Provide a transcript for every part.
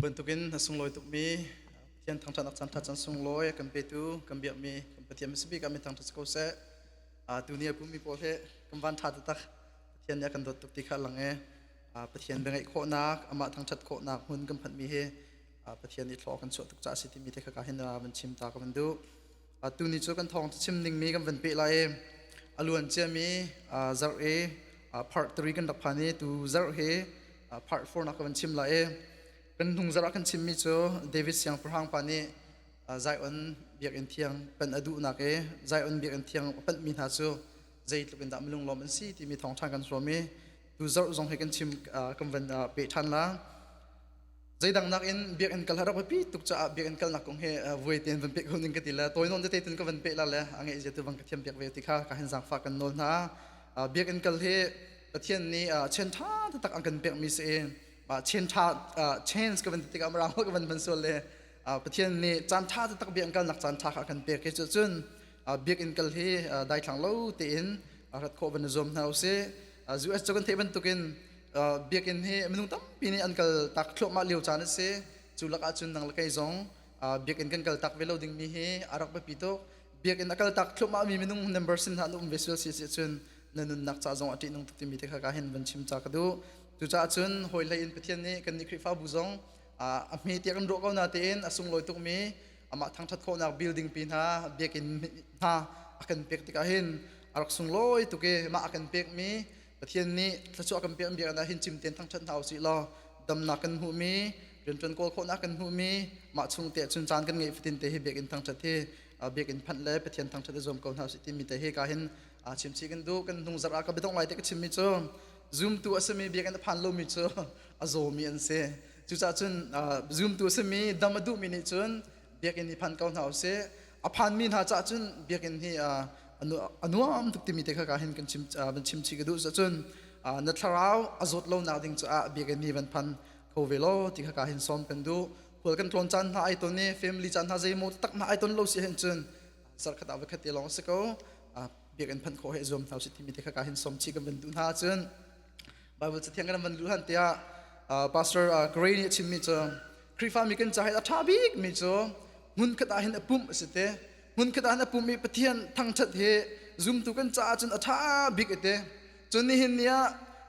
bentukin hasung loi tuk mi tian thang thanak chan than sung loi kan petu kan biak mi kan patiam sbi kami thang thas ko se dunia bumi po he kan van tha tak tian ya kan dot tuk tikha lange patian bengai kho nak ama thang chat kho nak hun kan phat mi he patian ni thlok kan so tuk cha siti mi te kha ka hin na ban chim ta ka ban du tu ni chu kan thong chim ning mi kan ban pe la e aluan che mi zar e part 3 kan dak phani tu zar he part 4 nak kan chim la e kan thung zara kan chim mi chu David siang prang pani zai on biak en thiang pan adu na ke zai on biak en thiang pan mi ha chu zai tlupin da mlung lom an si ti mi thong thang kan so mi tu zar zong he kan chim kan van pe than la zai dang nak in biak en kal harap pi tuk cha biak en kal nak kong he voi ten van pe ko ning ka ti la toy non te ten ka van pe la le ange je tu bang ka thiam biak ve ti kha ka hen jang fa kan nol na biak en kal he pathian ni chen tha tak ang kan pek mi se chen tha chance ka van ti ka marang ka van ban so le pathian ni chan tha tak biak kal nak chan tha ka kan pek ke chu chun biak en kal he dai thang lo te in rat ko ban zom na se zu as chokan the ban tukin biak en he menung tam pini an kal tak thlo ma liu chan se chu laka chun nang lakai zong biak en kan kal tak velo ding mi he arak ba pito biak en akal tak thlo ma mi menung number sin ha num visual si chun nanun nak cha zong ati nung ti mi te kha ka hen ban chim cha ka du tu cha chun hoi lai in pathian ni kan ni khri fa bu zong a mi ti kan ro ko na te in asung loi tuk mi ama thang that kho nak building pin ha biak in ha akan pek ti ka hen arak sung loi tu ke ma akan pek mi pathian ni thachu akan pek biak na hin chim ten thang that hau si lo dam na kan hu mi ren tron kol kho na kan hu mi ma chung te chun chan kan ngei fitin te hi biak in thang that he biak in phan le pathian thang that zom ko hau si ti mi te he ka hen chim chi kan du kan dung zara ka betong lai te ka chim mi chu zoom tu asami biak an phan lo mi chu azo mi an se chu cha chun zoom tu asami dam adu mi ni chun biak in phan kaun hau se a phan min ha cha chun biak in hi anuam tuk ti mi te kha ka hin kan chim ban chim chi ka du cha chun na tharau azot lo na ding cha biak in hi ban phan ko velo ti kha ka hin som kan du hol kan tlon chan na ai ton ne family chan ha jai mo tak na ai ton lo si hen chun sar khat aw khat te long se ko biak en phan kho he zom thau si ti mi te kha ka hin som chi kan ban du na chun Bible cha thiang kan ban lu han tia pastor Gray ni chim mi cho krifa mi kan cha ha tha big mi cho mun khat a hin apum asite mun khat an apum mi pathian thang that he zoom tu kan cha chun atha big ate chun ni hin nia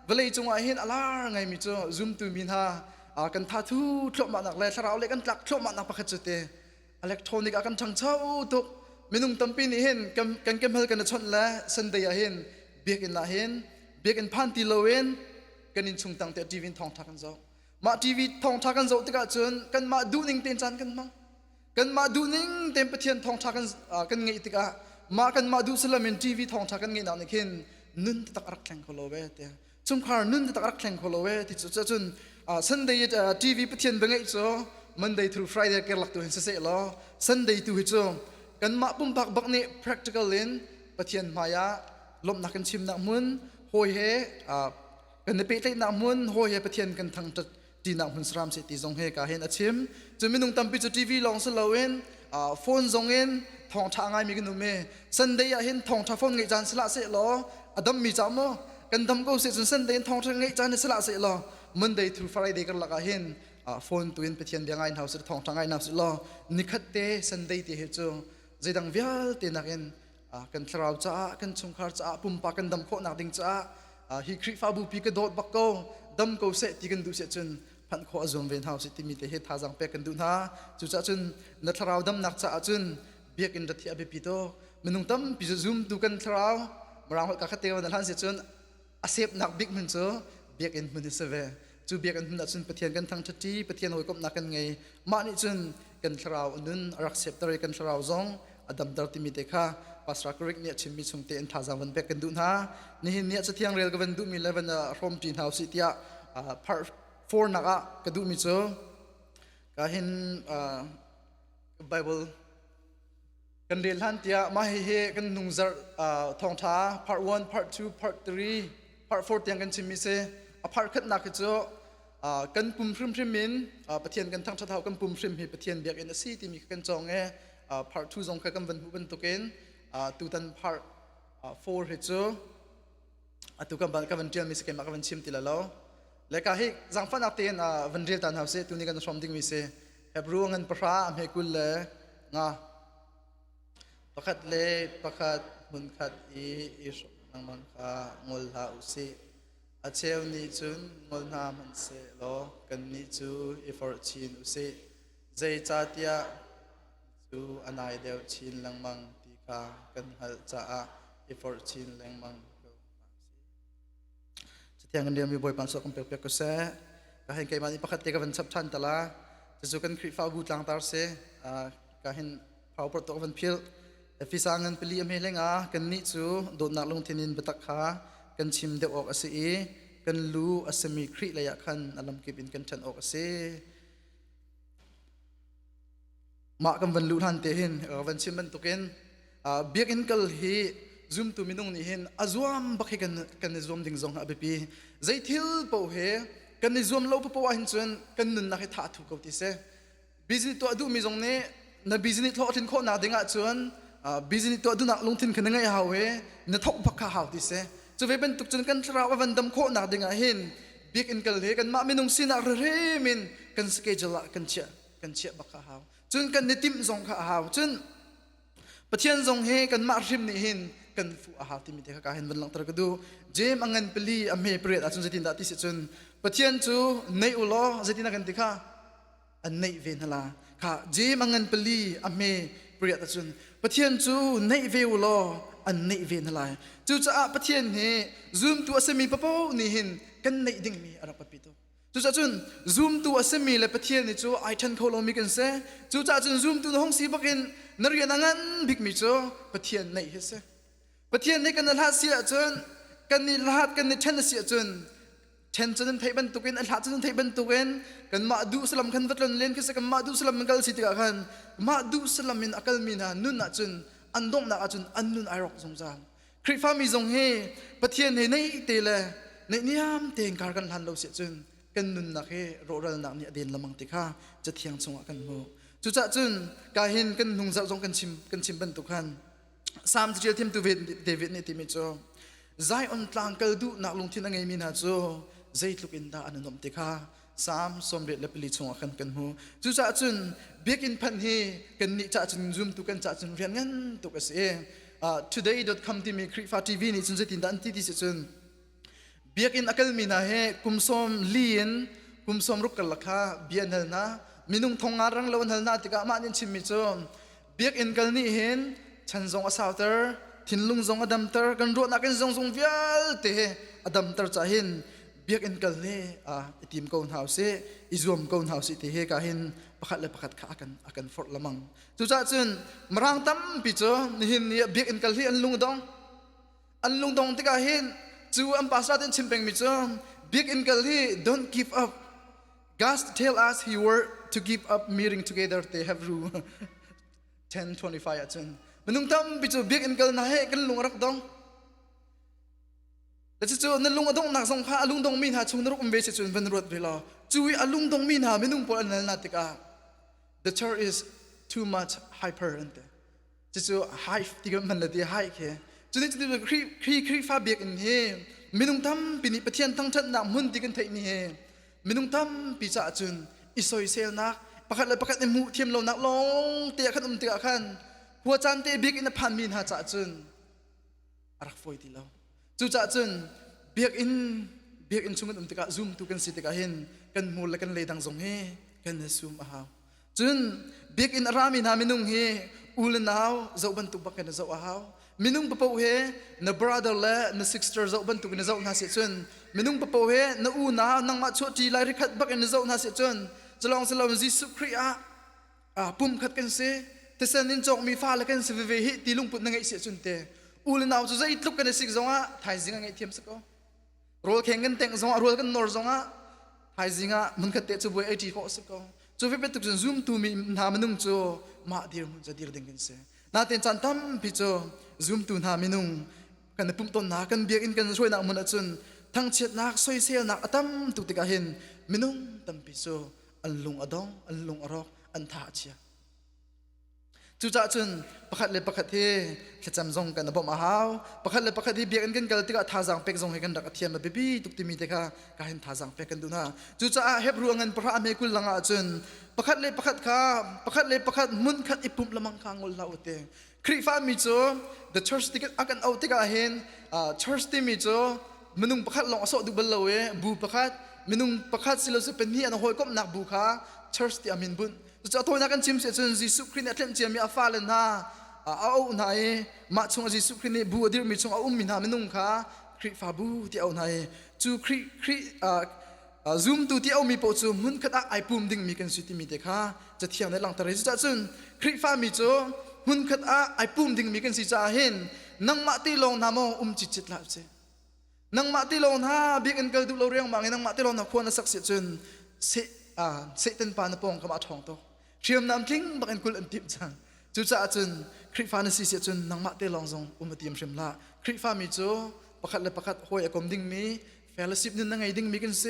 velai chung a hin alar ngai mi cho zoom tu min ha kan tha thu thlop ma nak le tharau le kan tlak thlop ma nak pakhat chute electronic akan thang chau tu minung tampi ni hin kan kem hal kan chon la sunday a hin biak in la hin biak in phan ti lowen kan in chung tang te tv thong tha kan zo ma tv thong tha kan zo te ka chun kan ma du ning ten chan kan mang kan ma du ning tem pathian thong tha kan ngei te ka ma kan ma du salamin tv thong tha kan ngei na ni khin nun ta tak rak thleng kholo we te chung khar nun ta tak rak thleng kholo we ti chu chun sunday tv pathian bengai cho monday through friday ke lak tu hin se lo sunday tu hi chu kan ma pum bak bak ni practical in pathian maya lom na kan chim na mun hoi he kan pe tlai na mun hoi he pathian kan thang tat ti na hun sram se ti zong he ka hen achim chuminung tampi chu tv long se lowen phone zong in thong tha ngai mi kan me sunday a hin thong tha phone ngai jan sala se lo adam mi chamo kan dam ko se chun sunday thong tha ngai jan sala se lo monday through friday kan laka hin phone tu in pathian biangai house thong tha ngai na se lo nikhat te sunday te he chu zaidang vial te nakin kan thrau cha kan chungkhar cha pumpa kan dam kho nak ding cha hi khri fa bu pi ka dot bak ko dam ko se ti kan du se chun phan kho azom ven house ti mi te he tha jang pe kan du na chu cha chun na thrau dam nak cha chun biak in da thi abi pi to menung tam pi zoom tu kan thrau marang hol ka khate wa han se chun asep nak big mun cho biak in mun se ve chu biak an hun chun pathian kan thang thati pathian hoi kop na kan ngai ma ni chun kan thrau nun rak sep tari kan thrau zong adam dar ti mi te kha pasra correct ni chim mi chung te en tha jang van pe kan du na ni hin ni cha thiang rel ka van du mi 11 from tin house tia part 4 naka ka du mi cho ka hin bible kan rel han tia ma he kan nung zar thong tha part 1 part 2 part 3 part 4 tiang kan chim mi se a part khat na ka cho kan pum phrim phrim min pathian kan thang thau kan pum phrim hi pathian biak in si ti mi kan chong e part 2 zong kha kan van hu ban tuken tu tan part 4 he chu atu kan ban ka van tiam mi se ke ma ka van chim ti la lo le ka hi zang fan aten a vandril tan hause tu ni kan som ding mi se hebru ngan pra am he kul le nga pakhat le pakhat hun khat i so nang man kha ngol ha usi a cheu ni chun ngol na man se lo kan ni chu i for chin usi zai cha tia chu anai deu chin lang mang ti kha kan hal cha a i for chin lang mang tiang dia mi boy pan so kompek pek ko se ka hin kai mani pakhat te ka van chap than tala chu kan khri fa bu tlang tar se ka hin phau pro to van phil fisangan pili am helenga kan ni chu do nak long thinin batak kha kan chim de ok ase e kan lu asemi khri la ya khan alam kip in kan chan ok ase ma kam van lu han te hin van chim ban tuken biak in kal hi zoom tu minung ni hin azuam bakhi kan zoom ding zong abepi zai thil po he kan ni zoom lo po hin chun kan nun na khi tha thu ko ti se business to adu mi zong ne na business tho thin kho na dinga chun business to adu na lung thin kan ngai hawe na thok bakha haw ti se chu ve ben tuk chun kan tra wa van dam kho na dinga hin biak in kal he kan ma minung sin a re min kan schedule kan chia bakha haw chun kan ni tim zong kha haw chun pathian zong he kan ma rim ni hin kan fu a ha ti mi te ka hen ban lang tar ka du jem angan peli a me pret a chun zatin da ti se chun pathian chu nei u lo zatin kan ti kha an nei ve na la kha jem angan peli a me pret a chun pathian chu nei ve u lo an nei ve na la chu cha a pathian he zoom tu asemi papo ni hin kan nei ding mi ara papi to chu cha chun zoom tu asemi le pathian ni chu ai than kholo mi kan se chu cha chun zoom tu hong si bakin narian angan big mi chu pathian nei he se pathian ni kan la sia chun kan ni lahat kan ni chen sia chun chen chun thai ban tukin al ha chun thai ban tukin kan ma du salam khan vatlon len ke se kan ma du salam kal si tika khan ma du salam min akal min ha nun na chun andong na chun annun ai rok zong jang khri fa mi zong he pathian he nei te le nei niam teng kar kan han lo sia chun kan nun na khe ro ral na ni adin lamang tikha cha thiang chunga kan mu chu cha chun ka hin kan nung zau zong kan chim ban tukhan sam chil tim tu david ni timi cho zai on tlang kal du nak lung thin angai min ha cho zai tluk in da anom tikha sam somre le pili chunga kan mu chu cha chun big in phan hi kan ni cha chun zoom tu kan cha chun rian ngan tu ka se today.com timi krifa tv ni chun zatin dan ti se chun big in akal min ha he kumsom lien kumsom ruk kal kha bian hal na minung thonga rang lawan hal na tika ma nin chim mi cho big in kal ni hen chan zong asauter thinlung zong adam ter kan ro na kan zong vial te adam ter cha hin biak in kal ne team kaun house izom kaun house te he ka hin pakhat le pakhat kha akan fort lamang chu cha chun marang tam pi cho ni hin biak in kal hi an lung dong te ka hin chu am pasra ten chimpeng mi cho biak in kal hi don't give up God tell us he were to give up meeting together they have rule 10:25 achun menung tam bichu big in kal na he kan lung rak dong la chu na lung adong nak song kha alung dong min ha chung naruk umbe se chun van rot vela chui alung dong min ha menung pol an na tika the church is too much hyper ante chu high tiga man la di high ke chu ni kri fa big in he menung tam pini pathian thang that na mun ti kan thai ni he menung tam pi cha chun isoi sel nak pakhat mu thiam lo nak long te khan ti khanหัวจันเตบิกอินพันมินหาจ่าจุนรักฟอยตีเราจู่จ่าจุนบิกอินชุมกันติกาซูมตุกันสิติกาเห็นกันมูลกันเลยดังทรงเฮกันซูมอาหาจุนบิกอินรามินหามินุงเฮอูลนาวเจ้าบันตุบักกันเจ้าอาหามินุงปะปเฮน brother และน sister เจ้าบันตุกันเจ้านาเสียจุนมินุงปะปเฮนอูนานังมาชดจีไลริขัดบักกันเจ้านาเสียจุนจะลองสลามจิสุครีอาปุ่มขัดกันเสแต่เส้นนินจงมีฟ้าแล้วกันสิเวหิตีลุงปุ่นนั่งไอเสียจุนเตอูเลนเอาจะใจลุกกันในสิ่งจงอ่ะไทยสิงห์ไงเทียมสักก็รัวแข่งกันแต่งจงอ่ะรัวกันนอร์จงอ่ะไทยสิงห์มันขัดเตะจะบวยไอทีเขาสักก็จะไปเป็นตุกจนซูมตูมีนามันนุ่งจูมาเดียร์มันจะเดียร์ดึงกันเสียนาเต็นจันทำพิจูซูมตูนามันนุ่งกันปุ่มต้นนากันเบียกินกันช่วยนักมันจุนทั้งเช็ดนักช่วยเสียนักตั้มตุกติกาเห็นมันนุ่งตั้มพิจูอันลุงอดองอันลุงอรอกอันท่าเชีย จู่จ้าจนประคัดเลยประคัดที่ขจำจงกันนะบ่มาหาวประคัดเลยประคัดที่เบียกันกันกันติกาท่าจังเป็กจงให้กันดักเทียมนะเบบี้ตุกติมีเด็กาการเห็นท่าจังเป็กกันดูนะจู่จ้าเฮบรัวเงินพระอเมกุลลังอาจนประคัดเลยประคัดข้าประคัดเลยประคัดมุนคัดอิปุ่มละมังคางอลลาอุเตคริฟ้ามีโจ the church ติกอากันเอาติกาเห็นchurch ที่มีโจมนุงประคัดลองอสอดูบัลลาเวบูประคัดมนุงประคัดสิลสุเป็นนี่อันหอยก้มหนักบูค้า church ที่อามินบุญจะตัวนักกันจิมเสียจนยิสุคริสต์เล่นเจียมีอาฟาเลนะเอาไหนมาชงยิสุคริสต์บูอดีมีชงเอามินามินุงค่ะคริฟาบูที่เอาไหนจูคริซูมตัวที่เอามีโปรจูมุนขัดไอปุ่มดิ่งมีกันสุดที่มีเด็กค่ะจะเที่ยวในหลังตะเรจะจนคริฟามีโจมุนขัดไอปุ่มดิ่งมีกันสิจะเห็นนังมาตีลงนามองจิตลาบเจนังมาตีลงฮะบิ๊กอันเกิดดูเราเรียงมาไงนังมาตีลงนักควรนักสักเสียจนเสตันปานปองกับอาทองโตเชื่อมน้ำทิ้งบักอันกุลอันติบจังจู่จ้าจนคริฟานิสิเสียจนนังมาเตลองซงมาเตรียมเชื่อมละคริฟามีโจประคัดเลยประคัดหอยกลมดิ่งมีfellowship นึงนั่งไงดิ่งมีกันเส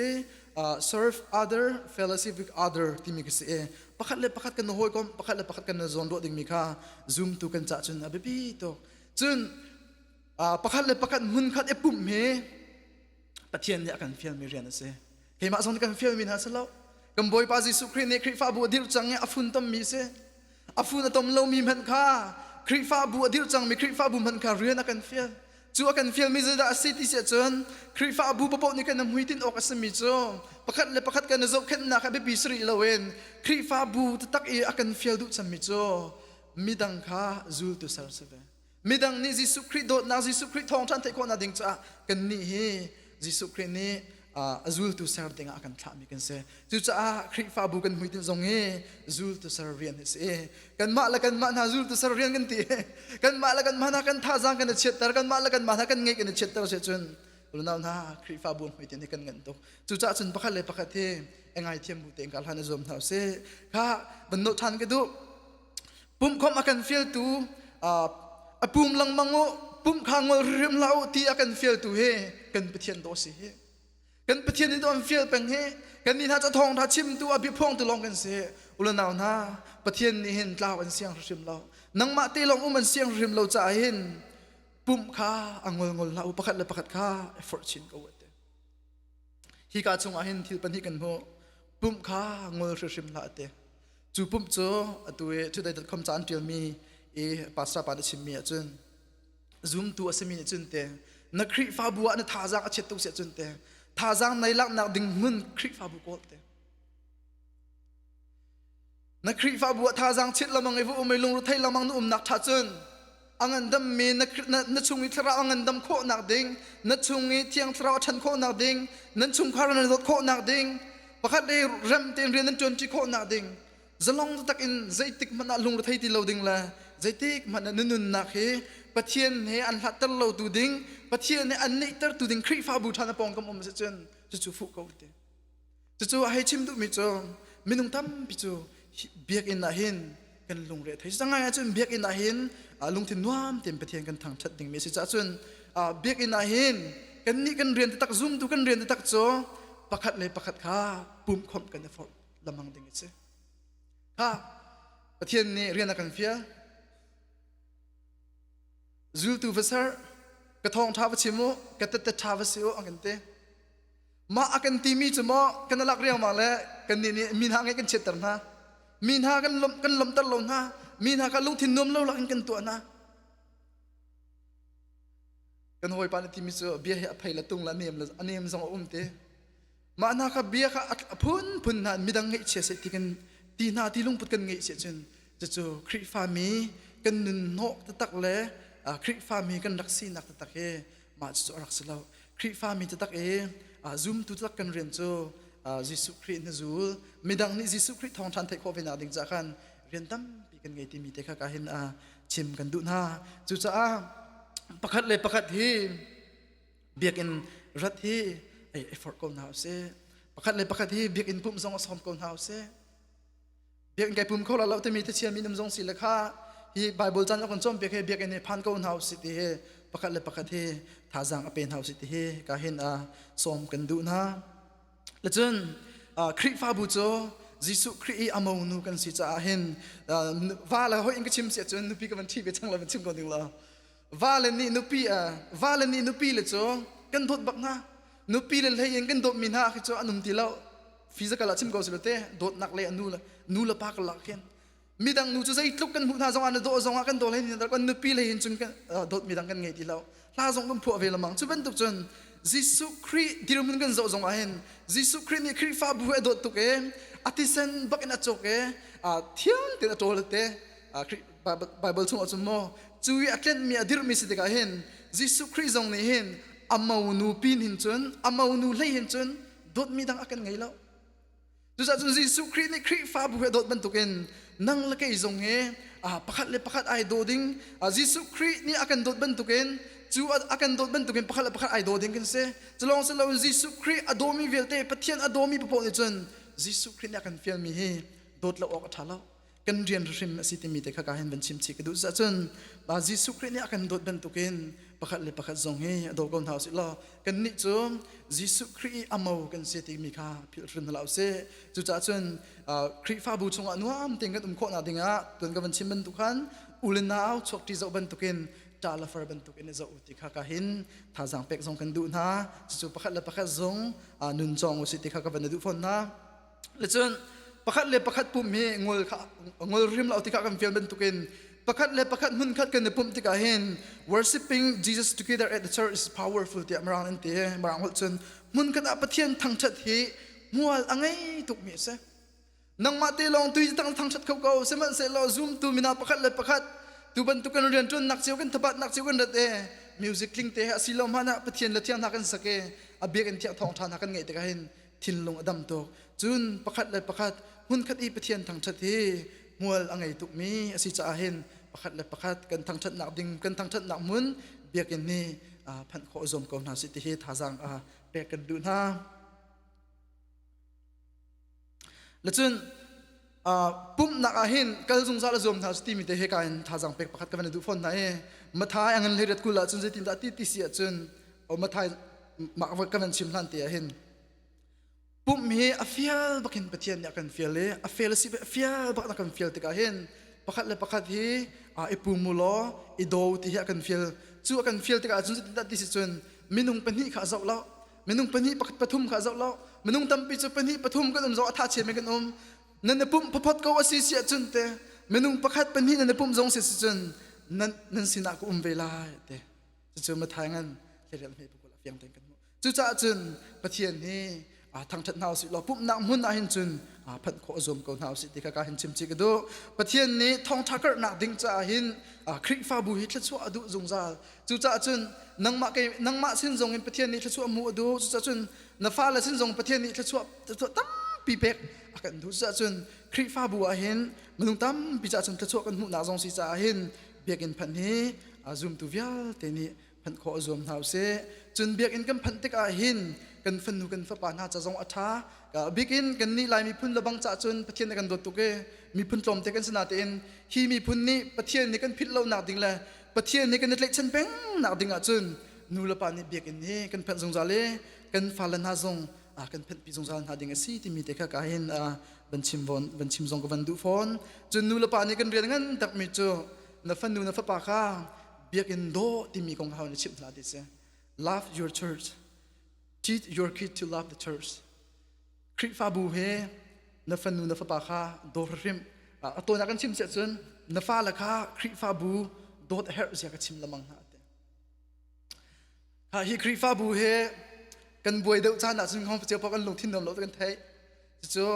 serve other fellowship with other ที่มีกันเสประคัดเลยประคัดกันหอยกลมประคัดเลยประคัดกันซอนโดดิ่งมีค่ะ zoom ตุกันจ้าจนแบบพี่โตจนประคัดเลยประคัดมุนคัดปุ่มเฮปะเทียนเนี่ยกันเฟียลมีเรียนเสเฮมาซองกันเฟียลมีนะสลาวกัมบอยปาจิสุคริเนคริฟาบัวดิลจังเนี่ยอฟุนตมีเสอฟุนตมเลวมีมันค่าคริฟาบัวดิลจังมีคริฟาบุมันค่าเรียนกันเฟียลจูกันเฟียลมีจะได้สิทธิเสียจนคริฟาบัวปะนี่กันน้ำหุ่ยตินออกสมิจอประคัดเลยประคัดกันจะขึ้นนักแบบปีสรีละเวนคริฟาบัวตักเอกันเฟียลดูสมิจอมิดังค่าจูตุสารเสเวมิดังนี่จิสุคริโดนาจิสุคริทองทันเทโคนาดิงจ้ากันนี่เฮจิสุครินี่azul tu ser denga akan thla mi kan se chu cha khri fa bu kan hui tin zong e azul tu ser rian se kan ma la kan ma na azul tu ser rian kan ti kan ma la kan ma na kan tha jang kan chet tar kan ma la kan ma na kan nge kan chet tar se chun luna na khri fa bu hui tin kan ngan to chu cha chun pakhat le pakhat the engai thiam bu teng kal han zom thau se kha ban no than ke du pum khom akan feel tu apum lang mango pum khangol rim lau ti akan feel tu he kan pathian do si heกันประเทศนี้ต้องเฟียเป็นเฮกันนี่ถ้าจะทองถ้าชิมตัวอภิพงตัวลองกันเสียอุลนาวนาประเทศนี้เห็นลาวอันเสียงริมเรานังมาตีลองมันเสียงริมเราจะเห็นปุ่มข้าอังงงลาอุปขัดเลยประคัดข้าเอฟเฟอร์ชินก็วัดเดฮีกาจงเห็นที่ปัญหากันโหปุ่มข้างงริมลาเดจูปุ่มโจตัวชุดใดคำจานเดียวมีภาษาปานิชิมีจนซูมตัวเสมีจนเตนักคริฟ้าบัวนักท่าจางเช็ดตัวเสียจนเตท่าจางในลักนักดิ่งมุนคริฟ้าบัวโกเตนักคริฟ้าบัวท่าจางเช็ดละมังไอ้พวกไม่ลงรถไทยละมังนุ่มนักท่าจนอังดำมีนักชงอิทราอังดำโคนักดิ่งนักชงอิเทียงทราชันโคนักดิ่งนักชงคารันรถโคนักดิ่งประคัดได้เริ่มเตียงเรียนนักจนจีโคนักดิ่งจะลองตักอินใจติกมันลงรถไทยที่เราดิ่งละใจติกมันนุ่นนักเฮปะเทียนเฮอันหัดตลอดตูดิ่งปะเทียนเฮอันนี้ตลอดตูดิ่งคริฟ้าบูชาณปองกำอมเสจนจะจูฟุกเอาเตจะจูให้ชิมดูมิจอมินุงตั้มปิจูเบียกอินนาหินกันลงเรือไทยจังไงจนเบียกอินนาหินลงถิ่นนวมเต็มปะเทียนกันทางชัดดิ่งมีสิจ้าจนเบียกอินนาหินกันนี่กันเรียนตักซุ่มดูกันเรียนตักโจประคัดเลยประคัดข้าปุ่มคอมกันในฟอร์ละมังดิ่งเสข้าปะเทียนนี่เรียนกันเฟียจูตูเวสเซอร์กระทองท้าวชิโมกระเตตท้าวซิโออังกันเตมาอักันตีมีจมอกันลักเรียงมาแล้วกันนี่มีหางไงกันเช็ดตร์นะมีหางกันลมตลอดนะมีหางกันลุงถิ่นนวมเล่าหลังกันตัวนะกันหอยปานตีมีจเบียร์อภัยละตุงละเนียมละอันเนียมสองเตมาหน้ากับเบียร์กับพุ่นนั้นมีดังไงเชี่ยเสติกันตีหน้าตีลุงพุดกันไงเชี่ยจนจะจูคริฟามีกันนินโนตตักเล่คริฟามีกันรักษีนักตักเอมาจูรักษาเราคริฟามีตักเอซูมตุตักกันเรียนโจยิสุคริสต์นจูไม่ดังนี้ยิสุคริสต์ทองทันเทคโควินาดิ่งจากกันเรียนตั้มปีกันไงที่มีเทคการเห็นชิมกันดูนะจูจ้าประคัดเลยประคัดที่เบียกินรัฐที่ไอ้ฟอร์กอนเฮาส์ประคัดเลยประคัดที่เบียกินปุ่มซองสอมกอนเฮาส์เบียกินไก่ปุ่มเขาเราจะมีที่เชียร์มีน้ำซองสิละค่ะที่ไบเบิลจันทร์คนจอมเบียกินในพันกอนเฮาส์ที่ประคัดเลยประคัดที่ท่าจางอเป็นเฮาส์ที่การเห็นสอมกันดูนะและจนคริฟ้าบุโจ Jisu Christ amau nu kan si cha hin wala ho ing chim se chun nupi ka ban thi be chang la ban chim ko ding la wala ni nupi le cho kan dot bak na nupi le lei ing kan dot min ha khi cho anum ti lo physical chim ko se te dot nak le nu la pa ka la ken midang nu chu zai tluk kan mu na zong an do zong kan do le ni dar kan nupi le hin chun kan dot midang kan ngai ti lo la zong kan phu ve lamang chu ban tuk chun Jisu Christ dirumun kan zo zong ahen Jisu Christ ni Christ fa bu dot tu ke atisen bakin achoke thiam te atol te Bible chung achum mo chui atlen mi adir mi se ka hen Jisu Christ zong ni hen amau nu pin hin chun amau nu lei hin chun dot mi dang akan ngai lo tu sa chun Jisu Christ ni Christ fa bu dot ban tu ken nang la kai zong he pakhat le pakhat ai do ding Jisu Christ ni akan dot ban tu ken chu akan dot ban tu ken pakhat ai do ding ken se chalong se lo Jisu Christ adomi velte pathian adomi po ni chun Jisu Christ ni akan fial mi he dot la ok thala kan rian rim asiti mi te kha ka hen ban chim chi ka du sa chun Jisu Christ ni akan dot ban tu ken pakhat le pakhat zong he do kon house lo kan ni chu Jisu Christ amau kan se ti mi kha phil rin la se chu cha chun Christ fa bu chung anuam ting kan kho na dinga tun ka ban chim ban tu khan ulenau chok ti zo ban tu ken ta la far ban tu ken zo uti kha ka hin tha jang pek zong kan du na chu pakhat le pakhat zong nun chong usiti kha ka ban du phon na le chun pakhat le pakhat pum me ngol rim la uti kha kan fial ban tu ken pakhat le pakhat mun khat kan pum ti ka hin worshiping Jesus together at the church is powerful ti amrang an te marang hol chun mun kan apathian thang chat hi mual angai tuk mi se nang ma te long tui thang chat khau ko se man se lo zoom tu mina pakhat le pakhat tu ban tu kan rian chun nak cheu kan thapat nak cheu kan te music kling te asilom hana pathian la thiang nakan sake abek an thiang thong than nakan ngai te ka hin thin long adam to chun pakhat le pakhat mun khat i pathian thang chat hi mual angai tuk mi asi cha hin pakhat le pakhat kan thang chat nak ding kan thang chat nak mun biakin ni phan kho zom ko na si ti hi thajang pe kan du na lechun pum nak ahin kal zung za la zom na sti mi te he kan thajang pe pakhat ka ban du phone na e mathai angan lerat kula chun je tin da ti si chun o mathai ma wa kan chim hlan te ahin pum mi afial bakin pathian ya kan fial le afial si afial bak na kan fial te ka hin pakhat le pakhat hi ipumulo ido ti hi kan fial chu kan fial te ka chun tin da ti si chun minung pani kha zau lo minung pani pakhat pathum kha zau lo minung tampi chu pani pathum kan zo atha che me kan nan pum phaphat ko asi si chun te minung pakhat pani nan pum zong si chun nan sina ko vela te chu ma thangan le me pu la fiang ten kan chu cha chun pathian hi thang that naw si lo pum nak mun a hin chun phat kho zom ko naw si ti ka hin chim chi ka do pathian ni thong thakar nak ding cha hin khrik fa bu hi thla chu adu zung za chu cha chun nang ma sin zong in pathian ni thla chu mu adu chu cha chun na fa la sin zong pathian ni thla chu tam pi pek akan du cha chun khrik fa bu a hin manung tam pi cha chun thla chu kan mu na zong si cha hin bekin phan hi azum tu vial te ni phan kho zom naw se chun bekin kan phan te ka hin kan fan nu kan fa pa na cha zong atha ka bikin kan ni lai mi phun labang cha chun pathian kan dot tu ke mi phun tlom te kan sana te in hi mi phun ni pathian ni kan phit lo na ding la pathian ni kan tlek chen peng na ding a chun nu la pa ni bikin ni kan phan zong za le kan fa la na zong kan phan pi zong za na ding a si ti mi te ka hin ban chim zong ko ban du phone chun nu la pa ni kan rian ngan tak mi chu na fan nu na fa pa kha bikin do ti mi kong ha ni chip la ti se love your church. Teach your kid to love the church. Krik fa bu he na fan nu na fa pa kha do rim to na kan chim se chun na fa la kha krik fa bu dot her sia ka chim lamang ha te hi krik fa bu he kan boi deuh cha na chung hom che pa kan long thin dom lo kan thai chu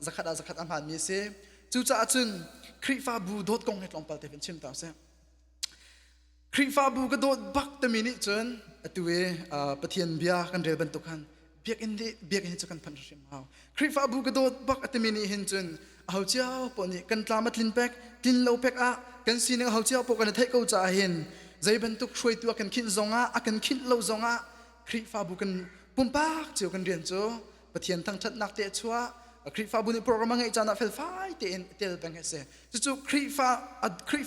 zakhat am han mi se chu cha chun krik fa bu dot kong het long pal te pen chim ta se krik fa bu ka dot bak te mi ni chun atuwe pathian bia kan rel ban tukhan biak in chu kan phan rim haw krik fa bu ka dot bak atemi ni hin chun hau chiao po ni kan tlamat lin pek tin lo pek a kan sin hau chiao po kan thai ko cha hin zai ban tuk shoi tu kan khin zonga akan khin lo zonga krik fa bu kan pumpak chiu kan rian chu pathian thang that nak te chua krik fa bu ni program ngai cha na fel fai te in tel bang se chu krik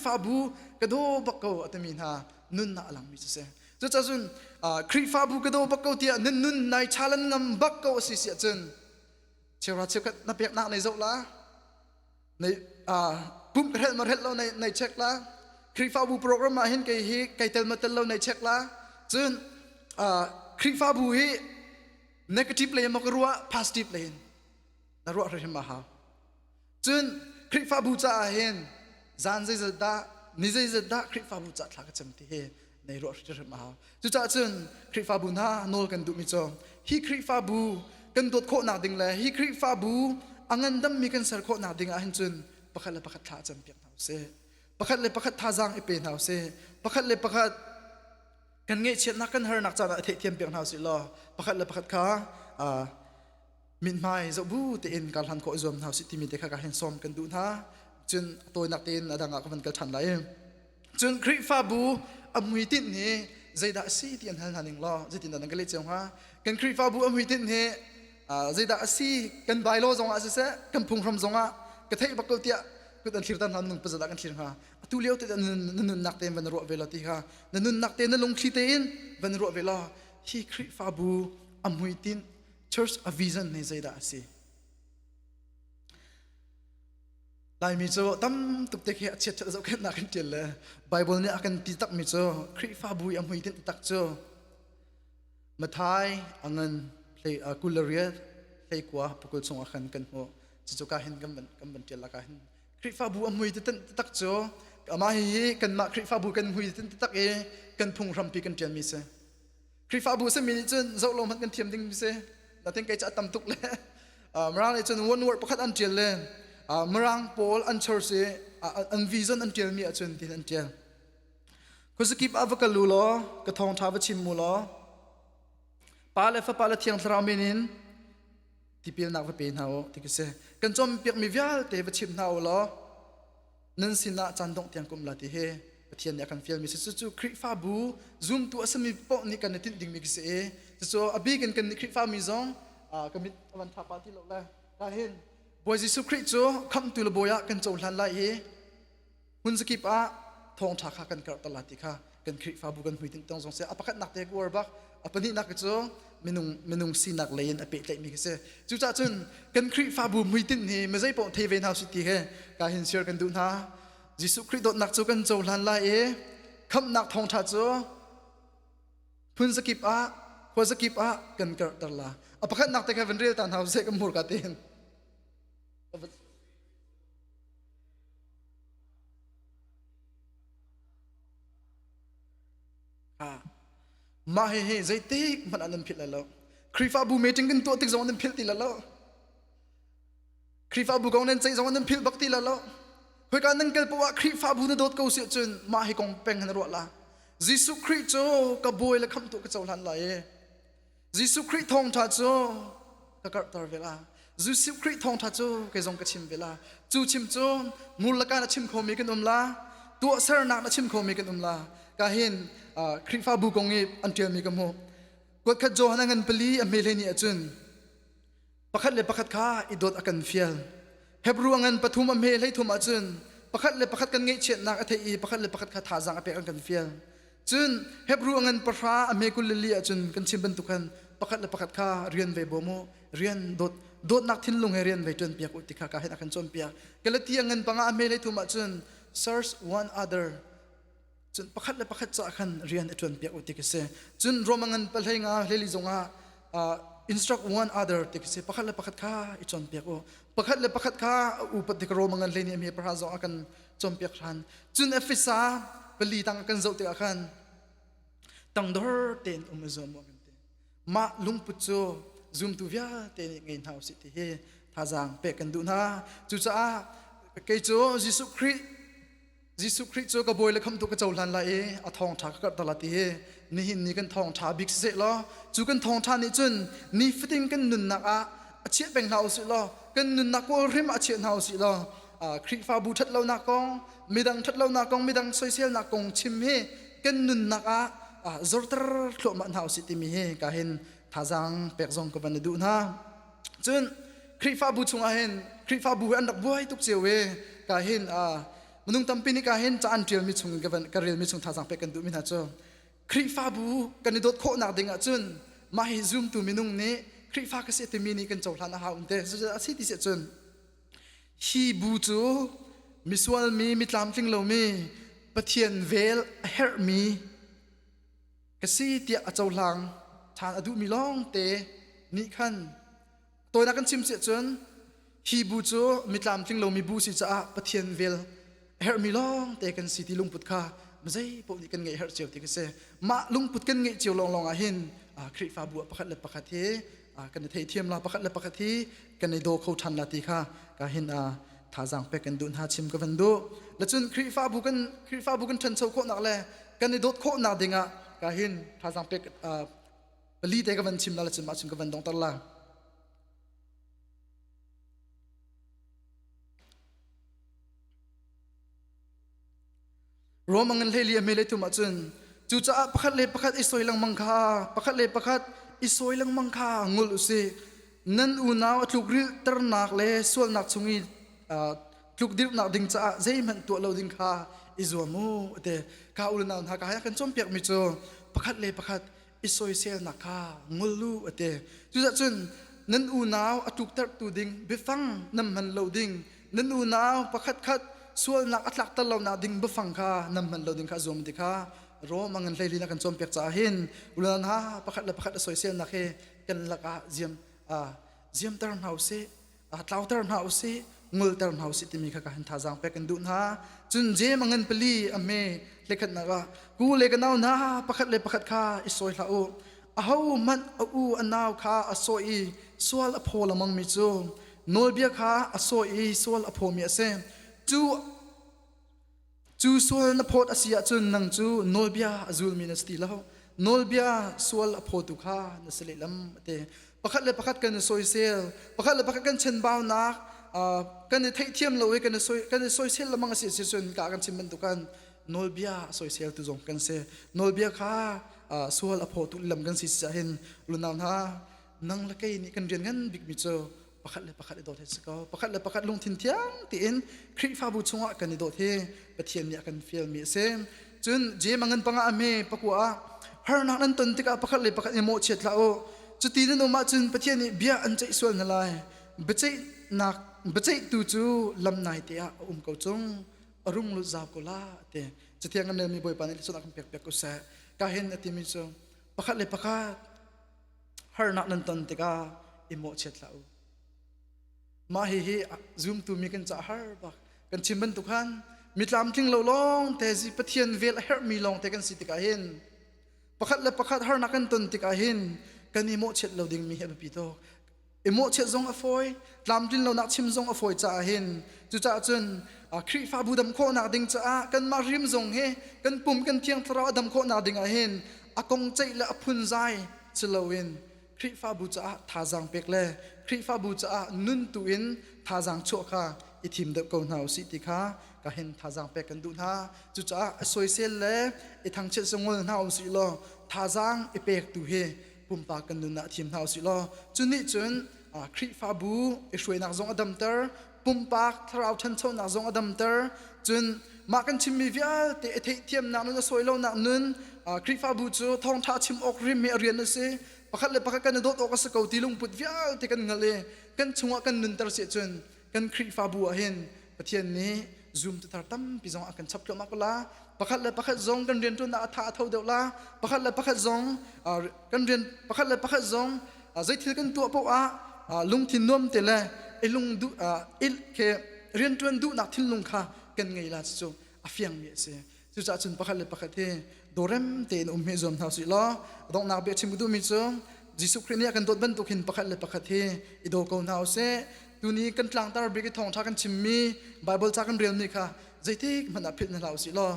fa bu ka do bak ko atemi na nun na alang mi se chu cha chun krik fa bu ka do bak ko tia nun nai chalan ngam bak ko si sia chun เชื่อเชื่อกันนับเปียกนักในโซละในปุ่มกระเทนมาเทนเราในเช็คละคริฟ้าบูโปรแกรมมาเห็นไก่เตลมาเตลเราในเช็คละจนคริฟ้าบูฮี negative เลยมากรัว positive เลยนรัวเรื่องมาหาจนคริฟ้าบูจะเห็นจานใจจะด่านิใจจะด่าคริฟ้าบูจะทักจำที่ในรัวเรื่องมาหาจุดจนคริฟ้าบูน่าโนกันดูมิจงฮีคริฟ้าบูกันตัวโคนาดิงเลยฮีคริฟ้าบูอังันดำมีกันสารโคนาดิงอาหินจนประคัดเลยประคัดท่าจำเปียกเอาเสประคัดเลยประคัดท่าจางไอเป็นเอาเสประคัดเลยประคัดกันเงี้ยเช็ดนักกันเฮอร์นักจานเทียมเปียกเอาสิล้อประคัดเลยประคัดข้ามินไม่จะบูเตียนการทันโคจมเอาสิที่มีเด็กการเห็นซ้อมกันดูนะจนตัวนักเตียนดังกันกันทันไรจนคริฟ้าบูอมุยตินนี่ใจด่าสีที่อันหันหนึ่งล้อใจตินดังกันเลยเจ้าฮะกันคริฟ้าบูอมุยตินนี่ใจด่าสีกันใบโลจงอาเสกันพุงพรมจงอากระเทยบักเกลเตียก็ตันทีร์ตันนั้นนุ่งประจักษ์กันทีร์ฮะตุเลี้ยวแต่นั่นนักเตนวันรัวเวลาที่ฮะนั่นนักเตนนั่นลงคลีเตนวันรัวเวลาที่คริฟ้าบูอมุยติน Church of Vision ในใจด่าสีลายมิโซตั้มตุกเตะเขียเช็ดเจ้าแค่นักกันเจริญเลยไบเบิลเนี่ยอากันติดตักมิโซคริฟ้าบูอมุยตินติดตักโจมาทายอังเงินเลยกุลเรียเลยกว่าพวกเราส่งอากันกันหัวจะการเห็นกันบันเจริญกันคริฟ้าบูอมุยตินติดตักโจอามาฮีกันมาคริฟ้าบูกันมุยตินติดตักกันพุงรำปีกันเจียนมิเซคริฟ้าบูเสมีจนเจ้าลงมันกันเทียมดิ้งมิเซแล้วถึงใครจะตั้มตุกเลยมรางเลยจนวันวอร์ดประคัดอันเจริญเลยมรางโพลอันเชอร์ซีอันวิซันอันเจริญมีจนที่อันเจริญคุณสกิปอาวกันลูล้อกระทงท้าวชิมมูล้อปาเลฟปาเลเทียงสรามินินที่เปียนักเป็นเฮาที่ก็เสกันจอมเปียกมีวิลเตวชิมเฮาล้อนั่นสินะจันดงเตียงกุมลาที่เฮเทียนอยากกันฟิลมีสุดจู่คริฟ้าบูซูมตัวสมิปนี่กันติดดิ่งมีกิเสจู่อบีกันคริฟ้ามีซองกันมิวันทับปาที่เราละได้เห็นบอยจิสุคริจู่คำตุลบอยกันโจลันไล่เฮหุ่นสกิปะทองทักกันกระตลาดที่ค่ะกันคริฟ้าบูกันหุยติงตองซองเสอปะกันนักเตะกัวบักปนี้นักจู่มนุงสีนักเลนอเปะเตะมีกิเสจู่จ้าจุนกันคริฟ้าบูหุยติงเฮไม่ใช่ปองเทเวนเฮาสิตีเฮการเห็นเชื่อกันดูนะยิสุคริสต์นักจูกันโจลันไล่คำนักทองทัดจูพุนสกิปะหัวสกิปะกันกระตลาอภัยนักแต่แค่เป็นเรื่องตานเฮาเสกมูร์กัดเองมาเฮ่ใจติ๊กมันอันนั้นผิดแล้วคริฟ้าบูเมจิงกันตัวติ๊กจงอันนั้นผิดตีแล้วคริฟ้าบูกองนั้นใจจงอันนั้นผิดบักตีแล้วเพื่อการนั่งเกลปว่าคริฟ้าบูนโดดเขาเสียจนมาให้กองเป็งหันรัวละยิสุคริสต์โจกับบุยและคำตัวกระเจ้าหลันไหลยิสุคริสต์ทองทัดโจกระกระตอเวลายิสุคริสต์ทองทัดโจกระจงกระชิมเวลาจูชิมโจมูลการชิมโคมีกันละตัวเสรนักชิมโคมีกันละกาเห็นคริฟ้าบูกองนี้อันเดียวมีกันโมกดขัดโจหันเงินปลีอเมรินีจนประคัดเลยประคัดข้าอิดดอากันเฟียลเฮบรูงันปฐุมอเมริให้ทุมอาจุนประคัดเลยประคัดกันเงี้ยเช็ดนักอเทอีประคัดเลยประคัดคาถาจังอเปกันเฟียลจุนเฮบรูงันประพราอเมกุลลีอาจุนกันชิมบันตุกันประคัดเลยประคัดข้าเรียนเวโบโมเรียนโดดนักทิ้งลงให้เรียนเวจนเปียกอุติคาการเห็นอากันจนเปียกกันเลยที่งันปังอเมริทุมอาจุน search one other จุนประคัดเลยประคัดจะอากันเรียนจนเปียกอุติกเสจุนรวมงันเปลงาเลลิจงาinstruct one other ติกเสประคัดเลยประคัดข้าอิจนเปียกโอประคัดเลยประคัดข้าอุปติกโรมังกันเลนีมีพระราชอากันจมเปียกทันจุนเอฟิซาเปลีตังกันเจ้าเตียกันตังดอร์เตนอุมซอมกันเตมาลุงปุจโจซุมตุวิอาเตนเงินเฮาสิที่เฮท่าจังเปกันดูนะจุจ้าเกยโจยิสุคริสต์โจกบอยเลยคำตุกเจ้าลันละอาทองทักกับตลาดที่เฮนี่หินนี่กันทองทาบิ๊กเสร็จแล้วจูกันทองทานี่จนนี่ฟิตติ้งกันนุนนักเชี่ยเป็นเฮาสิล้อกันนุนนักว่าริมเชี่ยเฮาสิล้อคริฟ้าบูทัดเล่านักกองมีดังทัดเล่านักกองมีดังโซเชียลนักกองชิมเฮกันนุนนักจอร์ตร์โลมันเฮาสิติมีเฮกาเห็นท่าจังเป็กซองกับบันดูนะจนคริฟ้าบูชงเห็นคริฟ้าบูอันดับบัวให้ทุกเจ้าเวกาเห็นมนุษย์ตั้มปีนี้กาเห็นจะอันเดียวมีชงกันการเรียนมีชงท่าจังเป็กกันดูมินาโจคริฟ้าบูกันโดดโคนักดิ่งจุนมาให้ซูมตัวมินุงนี้ คริฟ้าก็เสียที่มีนี่กันโจทย์นะฮะอุ่นเตะสุดท้ายที่เสียจนฮีบูจูมิสวลมีมิตรลำทิ้งเรามีปะเทียนเวลเฮร์มีกษีเตียอเจ้าหลังทานอดุมีล่องเตนี่ขันตัวนักกันชิมเสียจนฮีบูจูมิตรลำทิ้งเรามีบูสิจ้าปะเทียนเวลเฮร์มีล่องเตกันสิที่ลุงพุทธาไม่ใช่พวกนี้กันไงเฮร์เจียวที่ก็เสมาลุงพุทธกันไงเจียวลองอาหินคริฟ้าบัวประคัดเล็บประคัดเทกันในเทียมลาประคัดเล็บประคัดที่กันในโดเขาทันลาติค่ะก็เห็นท่าจังเป็กกันดุนหาชิมกันดูแล้วจนคริฟ้าบุกันทันเช้าโคนักเลยกันในโดดโคนักดิ่งก็เห็นท่าจังเป็กบลีเตกันชิมแล้วจนมาชิมกันดงตลาดรวมเงินเลียเมเลตุมาจนจู่จ้าประคัดเล็บประคัดอิสวยลังมังคาประคัดเล็บประคัดอิสวยลังมังคางุลอุสินั่นอูนาวทุกริตรนักเลยส่วนนักชงีทุกดิบนักดิ่งจ้าใจมันตัวเราดิ่งคาอิจวมูเดข้าอุลนาวหากให้กันจมเปียกมิจูประคัดเล็บประคัดอิสวยเซลนักคางุลูเดจู่จ้าจนนั่นอูนาวทุกตรตูดิ่งบิฟังน้ำมันเราดิ่งนั่นอูนาวประคัดคัดส่วนนักอัตลักตะเราหน้าดิ่งบิฟังคาน้ำมันเราดิ่งคาจวมดิ่งคารอมังเงินเลยลีนักกันจมเปียกจ้าหินอุลนาวประคัดเล็บประคัดอิสวยเซลนักเฮกันลักเจียมเตอร์นเฮาส์เท้าเตอร์นเฮาส์งูเตอร์นเฮาส์ที่มีข้ากันท่าจังเป็กันดูนะจุนเจมังเงินปลีอเมเล็กนักกูเล็กนาวนะประคัดเล็บประคัดข้าอิสวยละอูเอามันอูอันนาวข้าอสวยสวลอโพลมังมิจูโนลเบียข้าอสวยสวลอโพมีเซจูสวลนโพดอาเซียจุนนังจูโนลเบียอจูลมีนสติแล้วโนลเบียสวลอโพตุข้านสเลลัมเตประคัดเลยประคัดกันในโซยเซลประคัดเลยประคัดกันเช่นบ่าวนักกันในเทียมเราเองกันในโซยเซลละมังเสียส่วนกากันชิมมันตุกันโนลเบียโซยเซลตุจงกันเซโนลเบียข้าส่วนอโพตุลำกันสิจะเห็นลุนนาวนะนั่งละไกนี่กันเรียนกันบิ๊กมิโซประคัดเลยโดดเฮสก็ประคัดเลยประคัดลงทิ้งเที่ยงตีนคริฟ้าบุชงะกันในโดดเฮปะเทียนเนี่ยกันฟิลมีเซมจนเจมังเงินปังอาเมปะกัวฮาร์นักนั้นตนติกาประคัดเลยประคัดเอโมเชตลาโอจุดที่นั่นออกมาจนประเทศนี้เบียอันใจส่วนอะไรบัจเจนักบัจเจตูจูลำนายเตียเขาจงอรุ่งลุจากุลาเตจะเที่ยงกันเดิมมีบ่อยปานนี้สุนัขเปียกกุศลกาเห็นอติมิจงประคัดเลยประคัดฮาร์นักนั้นตันติกาอิโมเชตลาอูมาฮีซูมตูมีกันจะฮาร์บักกันชิมบันทุกขันมีลำทิ้งเราลองแต่สิประเทศเวลเฮร์มีลองแต่กันสิติกาเห็นประคัดเลยประคัดฮาร์นักนั้นตันติกาเห็นกันอิโมเชตเราดิ่งมีเฮบปิโตอิโมเชตซงอฟอยลำดิ้นเรานักชิมซงอฟอยจ้าเห็นจู่จ้าจนคริฟ้าบูดำโคนักดิ่งจ้ากันมาริมซงเฮกันปุ่มกันเทียงทราดำโคนักดิ่งเห็นอากงใจและอพุนใจจะเลวินคริฟ้าบูจ้าท่าจังเป็กเล่คริฟ้าบูจ้านุนตุอินท่าจังโชค่ะอิทิมเด็กคนหาวสิติค่ะก็เห็นท่าจังเป็กกันดูนะจู่จ้าสวยเซลเล่อิทังเชตซงวนหาวสิโลท่าจังอิเป็กตุเฮปุ่มปากันดูนะทีมเท้าสิล้อจุนนี่จนคริฟ้าบูช่วยนักจงอดัมเตอร์ปุ่มปากทาราวชันเท่านักจงอดัมเตอร์จนมากันชิมมีวิอาเตะเทียมนักนุนสวยล้อนักนุนคริฟ้าบูจูทองท่าชิมอกริมเมียเรียนนั่นสิประคัดเลยประคัดกันโดดออกสกาวตีลุงปุดวิอาเตกันเงลกันชงกันนุนตระเสียจนกันคริฟ้าบูเห็นประเทศนี้ซูมตระตั้มปีจงอากันชับกลมากละประคัดเลยประคัดจงกันเรียนตัวน่าท่าเท่าเดียวละประคัดเลยประคัดจงกันเรียนประคัดเลยประคัดจงใจที่กันตัวพวกลุงทิ้งนวมเตะเลยไอลุงดูเคเรียนตัวดูนักทิ้งลุงค่ะกันไงล่ะจู่อาฟิยังมีเสียจู่จ้าจนประคัดเลยประคัดเทโดเรมเตนเมจอมเท่าสิล้อดองนักเบียชิมดูมิจงจิสุคริเนี่ยกันตัวบันตุกินประคัดเลยประคัดเทอิโดกอนเท่าเสดูนี้กันกลางตาร์บิกทองท่ากันชิมมีไบเบิลท่ากันเรียนนี่ค่ะใจที่มันอภิษนั่นเราสิล้อ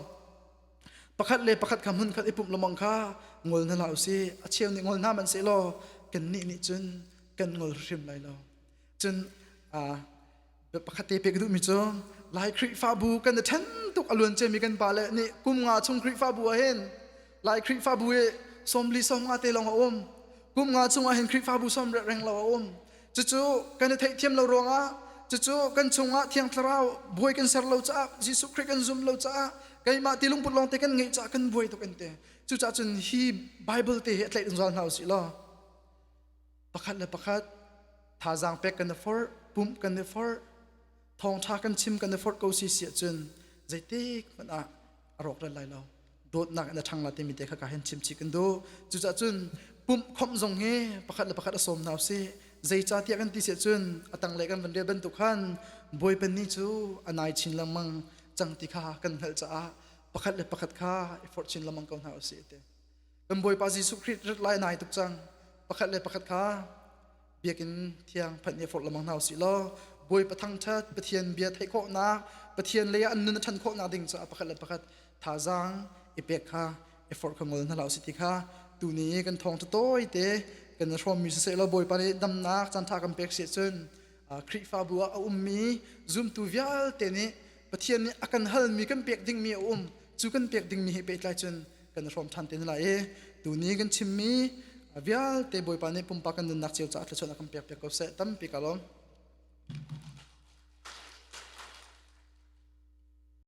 ประคัดเลยประคัดคำหุ่นคัดอิปุ่มละมังค่างลนั่นเราสิเชี่ยวนี่งลหน้ามันสิล้อกันนี่จนกันงลริมไรล้อจนประคัดเตเปกดูมิจงลายคริฟ้าบูกันแต่ฉันตุกอลวนเจมีกันปาเลยนี่กุมงาชงคริฟ้าบัวเห็นลายคริฟ้าบัวสมลีสมงาเตลองอมกุมงาชงเห็นคริฟ้าบัวสมแรงเราอมจู่ๆกันเทียมเรารองจู่ๆกันชงเทียงทราวบวยกันเสร์เราจ้าจิสุคริกันซุมเราจ้าไกมาตีลุงปุดลองเตกันไงจ้ากันบวยตุกันเตจู่ๆจนฮีไบเบิลเตะอะไรตั้งจานเฮาสิล้อ ประคัดเลยประคัดท่าจางเป็กกันเดฟอร์ปุ่มกันเดฟอร์ทองชากันชิมกันเดฟอร์กูซีเสียจนใจตีมันอารมณ์อะไรเราโดดหนักในทางลาติมิเตะข้าก็เห็นชิมชิกันดูจุดจุนปุ่มคมทรงเฮประคัดเลยประคัดสมนาวสิใจจ่าเทียกันตีเสียจนตั้งเล็กันวันเดียบรรทุกขันบอยเป็นนี่จูอันไหนชินละมังจังติข้ากันเหลจ้าประคัดเลยประคัดข้าเอฟอร์ชินละมังกันหาวสิเตกันบอยปาจิสุคริตรัดไล่นายตุกจังประคัดเลยประคัดข้าเบียกินเที่ยงพันเอฟอร์ละมังหาวสิล้อบอยประทังชัดประเทียนเบียไทยโคนาประเทียนเลยอันนั้นชันโคนาดิ่งจ้าประคัดเลยประคัดท่าจางเอเปกข้าเอฟอร์ขงอลนั่นเหล่าสิติข้าตูนี้กันทองจะโต้เตกันรวมมีเสละบอยปานีดำนักจันทากันเป็กเสียจนคริฟาบัวมีซุมตูวิาลเตนี้ประเทศนี้อากันฮัลมีกันเป็กดิ่งมีจูกันเป็กดิ่งมีให้เป็กไลจนกันรวมทันเตนละตูนี้กันชิมมีวิาลเตบอยปานีปุ่มปากันนักเจียวจัดละชนอากันเป็กก็เสตั้มปีกาลม